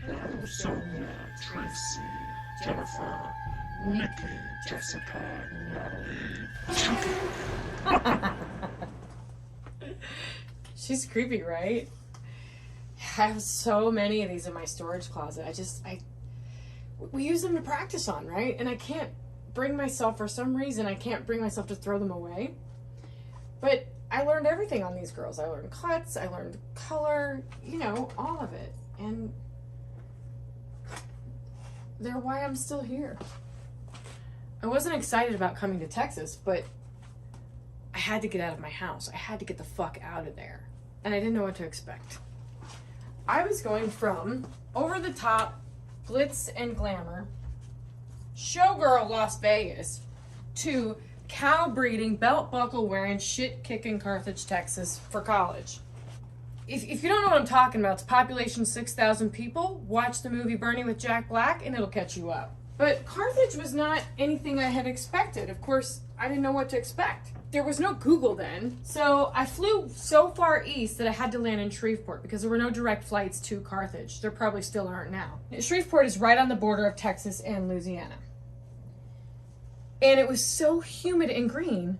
Hello, Sonia, Tracy, Jennifer, Nikki, Jessica, Natalie. She's creepy, right? I have so many of these in my storage closet. We use them to practice on, right? And I can't bring myself, for some reason, I can't bring myself to throw them away. But I learned everything on these girls. I learned cuts, I learned color, you know, all of it. And they're why I'm still here. I wasn't excited about coming to Texas, but I had to get out of my house. I had to get the fuck out of there. And I didn't know what to expect. I was going from over the top glitz and glamour, showgirl Las Vegas, to cow breeding, belt buckle wearing, shit kicking Carthage, Texas for college. If you don't know what I'm talking about, it's population 6,000 people. Watch the movie Bernie with Jack Black and it'll catch you up. But Carthage was not anything I had expected. Of course, I didn't know what to expect. There was no Google then. So I flew so far east that I had to land in Shreveport because there were no direct flights to Carthage. There probably still aren't now. Shreveport is right on the border of Texas and Louisiana. And it was so humid and green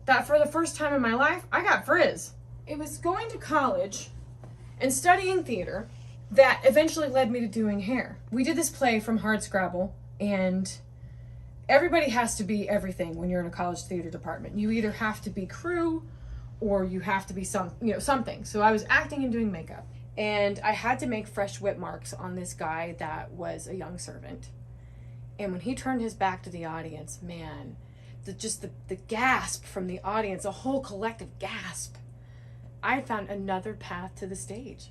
that for the first time in my life, I got frizz. It was going to college and studying theater that eventually led me to doing hair. We did this play from Hardscrabble, and everybody has to be everything when you're in a college theater department. You either have to be crew or you have to be something. So I was acting and doing makeup, and I had to make fresh whip marks on this guy that was a young servant. And when he turned his back to the audience, man, the gasp from the audience, a whole collective gasp. I found another path to the stage.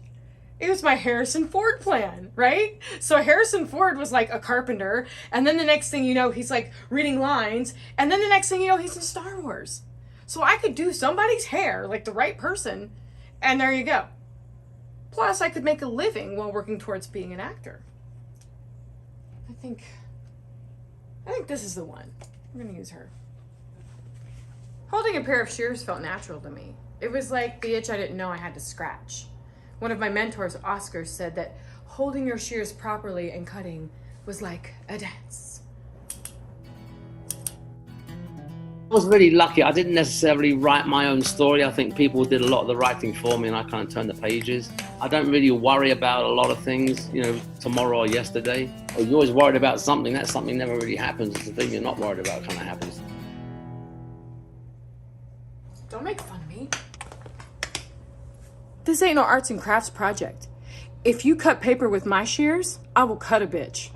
It was my Harrison Ford plan, right? So Harrison Ford was like a carpenter, and then the next thing you know, he's like reading lines, and then the next thing you know, he's in Star Wars. So I could do somebody's hair, like the right person, and there you go. Plus, I could make a living while working towards being an actor. I think this is the one. I'm gonna use her. Holding a pair of shears felt natural to me. It was like the itch I didn't know I had to scratch. One of my mentors, Oscar, said that holding your shears properly and cutting was like a dance. I was really lucky. I didn't necessarily write my own story. I think people did a lot of the writing for me and I kind of turned the pages. I don't really worry about a lot of things, you know, tomorrow or yesterday. Or you're always worried about something. That something never really happens. It's the thing you're not worried about kind of happens. Don't make fun of me. This ain't no arts and crafts project. If you cut paper with my shears, I will cut a bitch.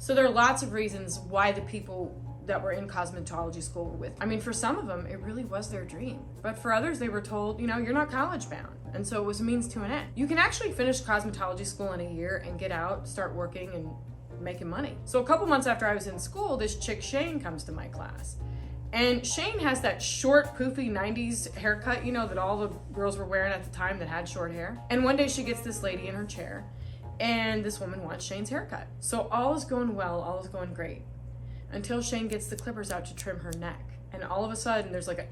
So there are lots of reasons why the people that were in cosmetology school were with. I mean, for some of them, it really was their dream. But for others, they were told, you know, you're not college bound. And so it was a means to an end. You can actually finish cosmetology school in a year and get out, start working and making money. So a couple months after I was in school, this chick Shane comes to my class. And Shane has that short, poofy 90s haircut, you know, that all the girls were wearing at the time that had short hair. And one day she gets this lady in her chair and this woman wants Shane's haircut. So all is going well, all is going great. Until Shane gets the clippers out to trim her neck. And all of a sudden there's like a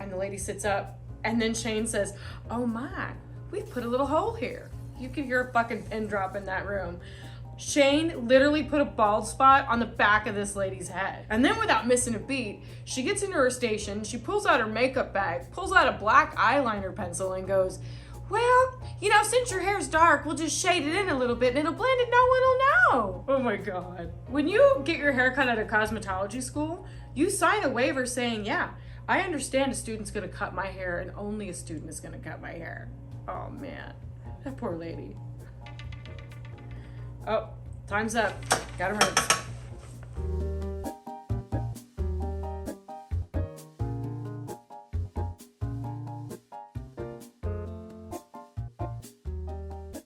and the lady sits up and then Shane says, oh my, we put a little hole here. You could hear a fucking pin drop in that room. Shane literally put a bald spot on the back of this lady's head. And then without missing a beat, she gets into her station, she pulls out her makeup bag, pulls out a black eyeliner pencil and goes, well, you know, since your hair's dark, we'll just shade it in a little bit and it'll blend and no one will know. Oh my God. When you get your hair cut at a cosmetology school, you sign a waiver saying, yeah, I understand a student's gonna cut my hair and only a student is gonna cut my hair. Oh man, that poor lady. Oh, time's up. Gotta rinse.